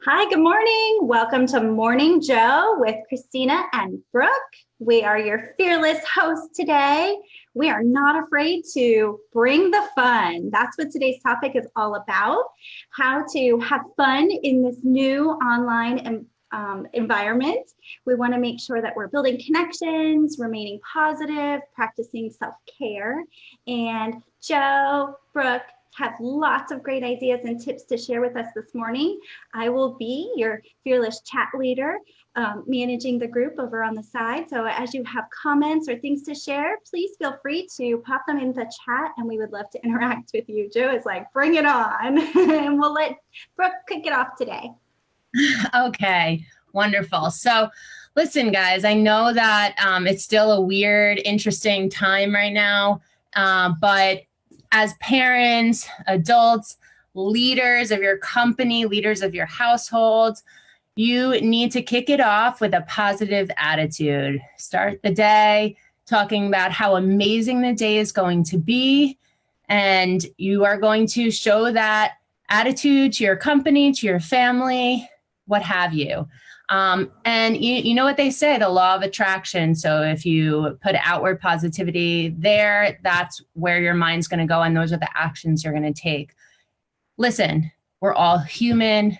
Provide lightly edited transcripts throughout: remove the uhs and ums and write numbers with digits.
Hi, good morning. Welcome to Morning Joe with Christina and Brooke. We are your fearless hosts today. We are not afraid to bring the fun. That's what today's topic is all about, how to have fun in this new online environment. We want to make sure that we're building connections, remaining positive, practicing self-care. And Joe, Brooke, have lots of great ideas and tips to share with us this morning. I will be your fearless chat leader, managing the group over on the side. So as you have comments or things to share, please feel free to pop them in the chat and we would love to interact with you. Joe is like, bring it on. And we'll let Brooke kick it off today. Okay, wonderful. So listen, guys, I know that it's still a weird, interesting time right now, but as parents, adults, leaders of your company, leaders of your household, you need to kick it off with a positive attitude. Start the day talking about how amazing the day is going to be, and you are going to show that attitude to your company, to your family, what have you. And you know what they say, the law of attraction. So if you put outward positivity there, that's where your mind's going to go. And those are the actions you're going to take. Listen, we're all human.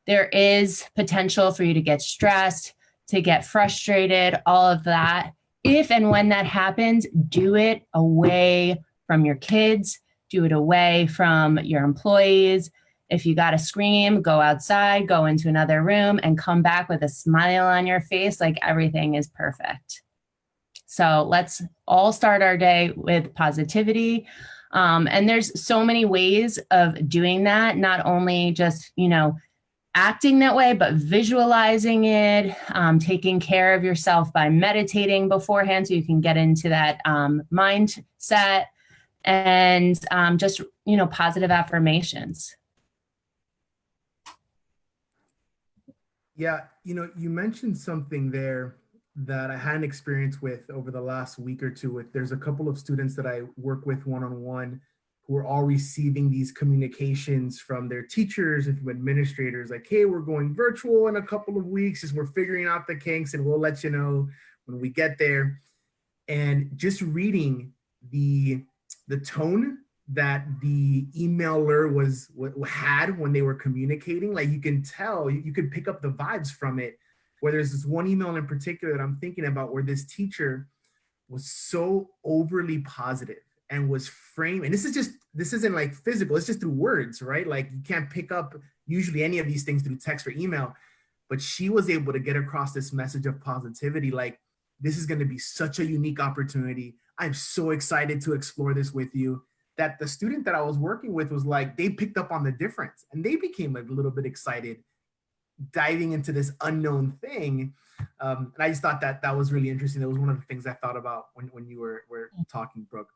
There is potential for you to get stressed, to get frustrated, all of that. If and when that happens, do it away from your kids, do it away from your employees. If you got to scream, go outside, go into another room, and come back with a smile on your face like everything is perfect. So let's all start our day with positivity. And there's so many ways of doing that, not only just, acting that way, but visualizing it, taking care of yourself by meditating beforehand so you can get into that mindset, and just, positive affirmations. Yeah, you mentioned something there that I had an experience with over the last week or two. There's a couple of students that I work with one-on-one who are all receiving these communications from their teachers and from administrators like, hey, we're going virtual in a couple of weeks as we're figuring out the kinks and we'll let you know when we get there. And just reading the tone that the emailer had when they were communicating, like you can tell, you could pick up the vibes from it. Where there's this one email in particular that I'm thinking about where this teacher was so overly positive and was and this isn't like physical, it's just through words, right? Like you can't pick up usually any of these things through text or email, but she was able to get across this message of positivity. Like, this is going to be such a unique opportunity. I'm so excited to explore this with you. That the student that I was working with was like, they picked up on the difference and they became a little bit excited diving into this unknown thing. And I just thought that was really interesting. That was one of the things I thought about when you were talking, Brooke.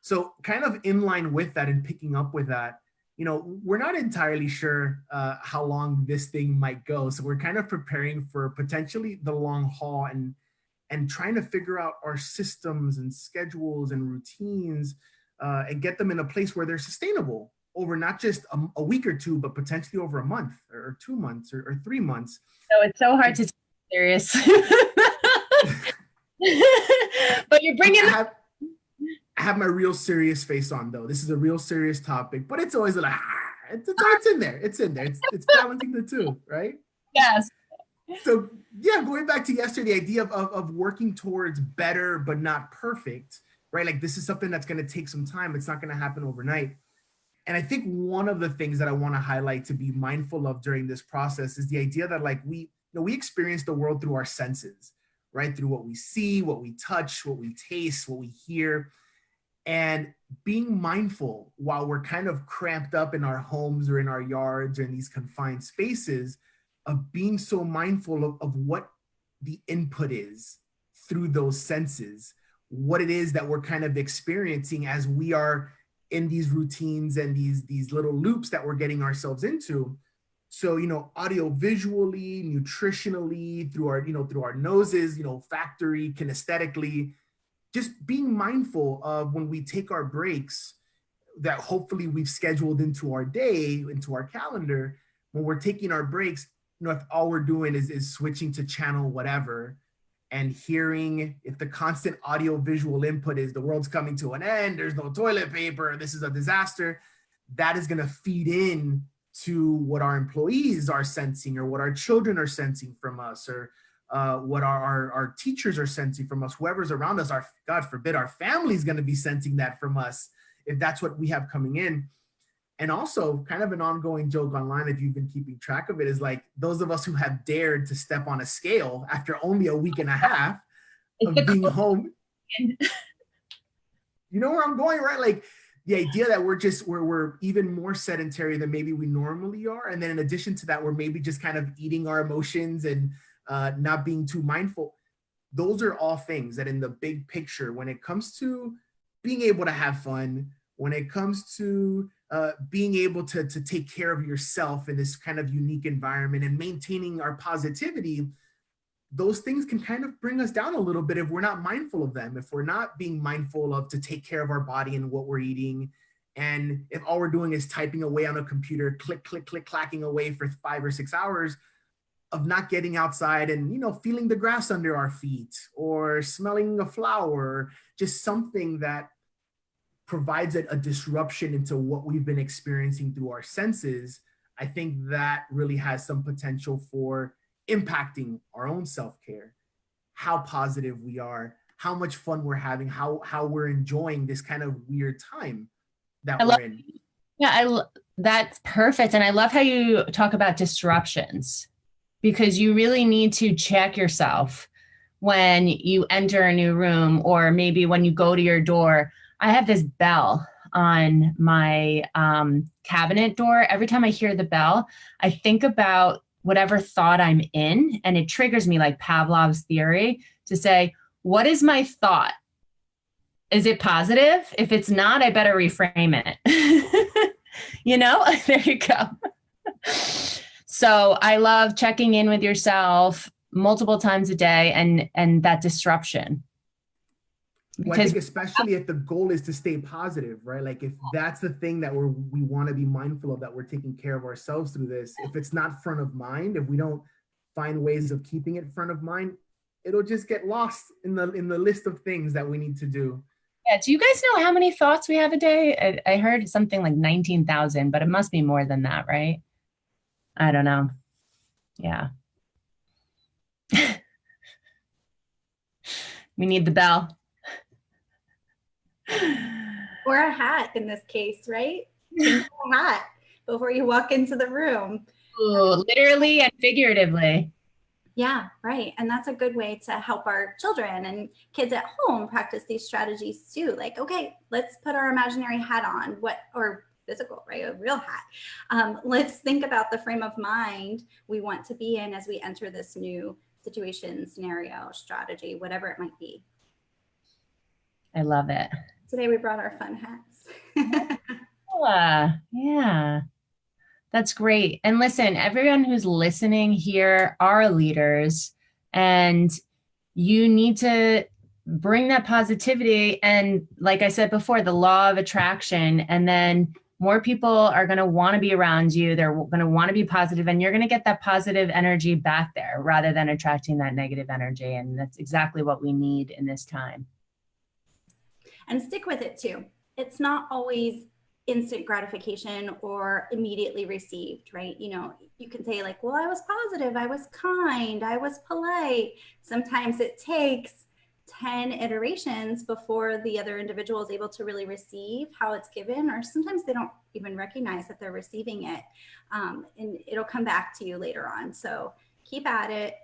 So kind of in line with that and picking up with that, we're not entirely sure how long this thing might go. So we're kind of preparing for potentially the long haul and trying to figure out our systems and schedules and routines and get them in a place where they're sustainable over not just a week or two, but potentially over a month or 2 months or 3 months. So it's so hard to take serious. But you're bringing I have my real serious face on, though. This is a real serious topic, but it's always like, it's in there. It's in there. It's balancing the two, right? Yes. So yeah, going back to yesterday, the idea of working towards better, but not perfect, right? Like this is something that's going to take some time. It's not going to happen overnight. And I think one of the things that I want to highlight to be mindful of during this process is the idea that like we experience the world through our senses, right? Through what we see, what we touch, what we taste, what we hear. And being mindful while we're kind of cramped up in our homes or in our yards or in these confined spaces, of being so mindful of what the input is through those senses, what it is that we're kind of experiencing as we are in these routines and these little loops that we're getting ourselves into. So, audio visually, nutritionally, through our noses, olfactory, kinesthetically, just being mindful of when we take our breaks that hopefully we've scheduled into our day, into our calendar, when we're taking our breaks, if all we're doing is switching to channel whatever and hearing, if the constant audio visual input is the world's coming to an end, there's no toilet paper, this is a disaster, that is going to feed in to what our employees are sensing, or what our children are sensing from us, or what our teachers are sensing from us, whoever's around us. God forbid, our family's going to be sensing that from us if that's what we have coming in. And also, kind of an ongoing joke online, if you've been keeping track of it, is like those of us who have dared to step on a scale after only a week and a half of being home. You know where I'm going, right? Like the idea that we're even more sedentary than maybe we normally are. And then in addition to that, we're maybe just kind of eating our emotions and not being too mindful. Those are all things that in the big picture, when it comes to being able to have fun, when it comes to being able to take care of yourself in this kind of unique environment and maintaining our positivity, those things can kind of bring us down a little bit if we're not mindful of them, if we're not being mindful of to take care of our body and what we're eating. And if all we're doing is typing away on a computer, click, click, click, clacking away for 5 or 6 hours, of not getting outside and, feeling the grass under our feet, or smelling a flower, just something that provides a disruption into what we've been experiencing through our senses, I think that really has some potential for impacting our own self-care, how positive we are, how much fun we're having, how we're enjoying this kind of weird time that we're in. Yeah, that's perfect. And I love how you talk about disruptions, because you really need to check yourself when you enter a new room, or maybe when you go to your door. I have this bell on my cabinet door. Every time I hear the bell, I think about whatever thought I'm in, and it triggers me, like Pavlov's theory, to say, what is my thought? Is it positive? If it's not, I better reframe it. There you go. So I love checking in with yourself multiple times a day, and that disruption. Well, I think especially if the goal is to stay positive, right? Like if that's the thing that we want to be mindful of, that we're taking care of ourselves through this. If it's not front of mind, if we don't find ways of keeping it front of mind, it'll just get lost in the list of things that we need to do. Yeah. Do you guys know how many thoughts we have a day? I heard something like 19,000, but it must be more than that, right? I don't know. Yeah. We need the bell. Or a hat in this case, right? A hat before you walk into the room. Ooh, literally and figuratively. Yeah, right. And that's a good way to help our children and kids at home practice these strategies too. Like, okay, let's put our imaginary hat on, or physical, right? A real hat. Let's think about the frame of mind we want to be in as we enter this new situation, scenario, strategy, whatever it might be. I love it. Today we brought our fun hats. Yeah, that's great. And listen, everyone who's listening here are leaders, and you need to bring that positivity. And like I said before, the law of attraction, and then more people are going to want to be around you. They're going to want to be positive, and you're going to get that positive energy back there rather than attracting that negative energy. And that's exactly what we need in this time. And stick with it too. It's not always instant gratification or immediately received, right? You can say like, well, I was positive, I was kind, I was polite. Sometimes it takes 10 iterations before the other individual is able to really receive how it's given, or sometimes they don't even recognize that they're receiving it. And it'll come back to you later on. So keep at it.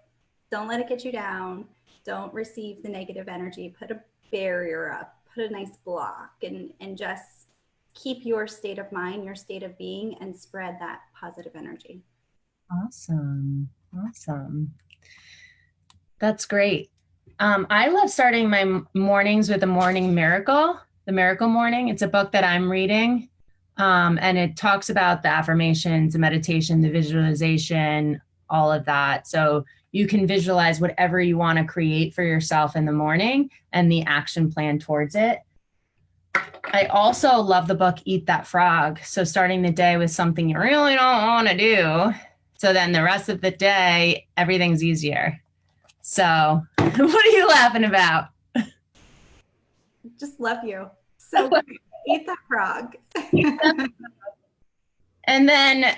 Don't let it get you down. Don't receive the negative energy. Put a barrier up. Put a nice block, and just keep your state of mind, your state of being, and spread that positive energy. Awesome. That's great. I love starting my mornings with a morning miracle, the Miracle Morning. It's a book that I'm reading, and it talks about the affirmations, the meditation, the visualization, all of that. So you can visualize whatever you want to create for yourself in the morning and the action plan towards it. I also love the book Eat That Frog. So starting the day with something you really don't want to do. So then the rest of the day, everything's easier. So what are you laughing about? Just love you. So Eat That Frog. And then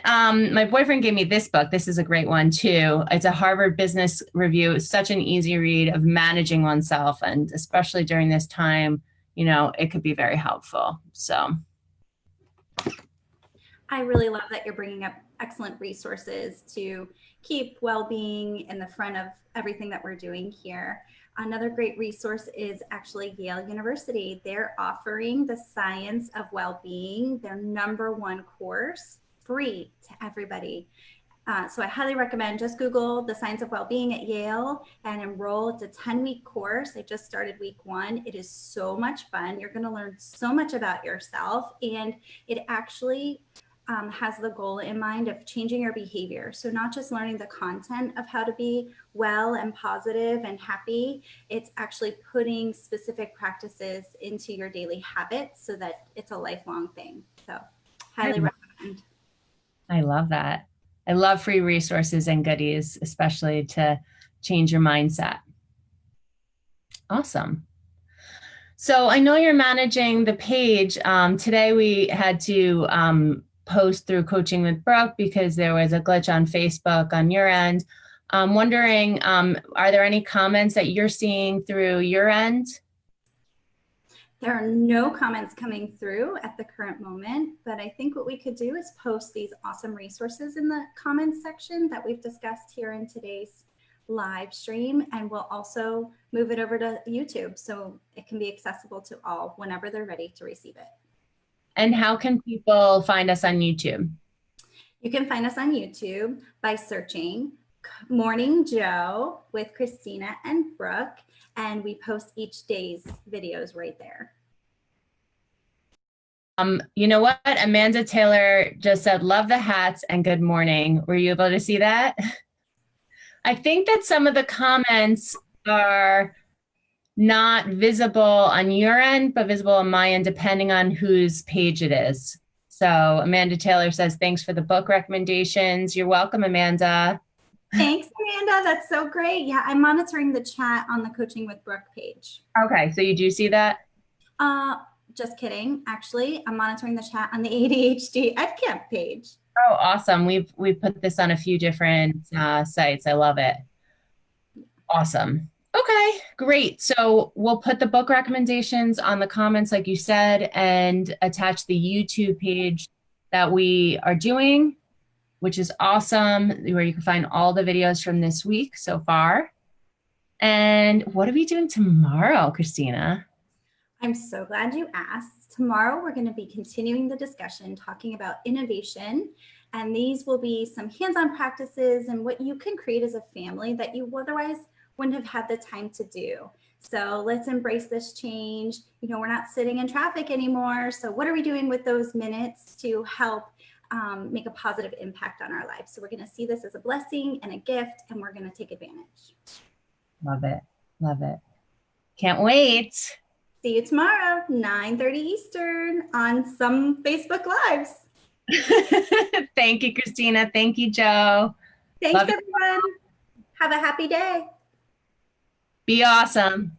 my boyfriend gave me this book. This is a great one too. It's a Harvard Business Review. It's such an easy read of managing oneself. And especially during this time, you know, it could be very helpful. So I really love that you're bringing up excellent resources to keep well-being in the front of everything that we're doing here. Another great resource is actually Yale University. They're offering the Science of Well-Being, their #1 course, free to everybody. So I highly recommend just Google the Science of Wellbeing at Yale and enroll. It's a 10-week course. I just started week 1. It is so much fun. You're going to learn so much about yourself, and it actually has the goal in mind of changing your behavior. So not just learning the content of how to be well and positive and happy, it's actually putting specific practices into your daily habits so that it's a lifelong thing. So highly recommend. I love that. I love free resources and goodies, especially to change your mindset. Awesome. So I know you're managing the page. Today we had to post through Coaching with Brooke because there was a glitch on Facebook on your end. I'm wondering, are there any comments that you're seeing through your end? There are no comments coming through at the current moment, but I think what we could do is post these awesome resources in the comments section that we've discussed here in today's live stream, and we'll also move it over to YouTube so it can be accessible to all whenever they're ready to receive it. And how can people find us on YouTube? You can find us on YouTube by searching Morning Joe with Christina and Brooke, and we post each day's videos right there. You know what? Amanda Taylor just said, love the hats and good morning. Were you able to see that? I think that some of the comments are not visible on your end, but visible on my end, depending on whose page it is. So Amanda Taylor says, thanks for the book recommendations. You're welcome, Amanda. Thanks, Amanda. That's so great. Yeah, I'm monitoring the chat on the Coaching with Brooke page. Okay, so you do see that? Just kidding. Actually, I'm monitoring the chat on the ADHD EdCamp page. Oh, awesome. We've put this on a few different sites. I love it. Awesome. Okay, great. So we'll put the book recommendations on the comments, like you said, and attach the YouTube page that we are doing, which is awesome, where you can find all the videos from this week so far. And what are we doing tomorrow, Christina? I'm so glad you asked. Tomorrow, we're going to be continuing the discussion, talking about innovation. And these will be some hands-on practices and what you can create as a family that you otherwise wouldn't have had the time to do. So let's embrace this change. You know, we're not sitting in traffic anymore. So what are we doing with those minutes to help make a positive impact on our lives? So we're going to see this as a blessing and a gift, and we're going to take advantage. Love it. Love it. Can't wait. See you tomorrow, 9:30 Eastern on some Facebook Lives. Thank you, Christina. Thank you, Joe. Thanks, everyone. Have a happy day. Be awesome.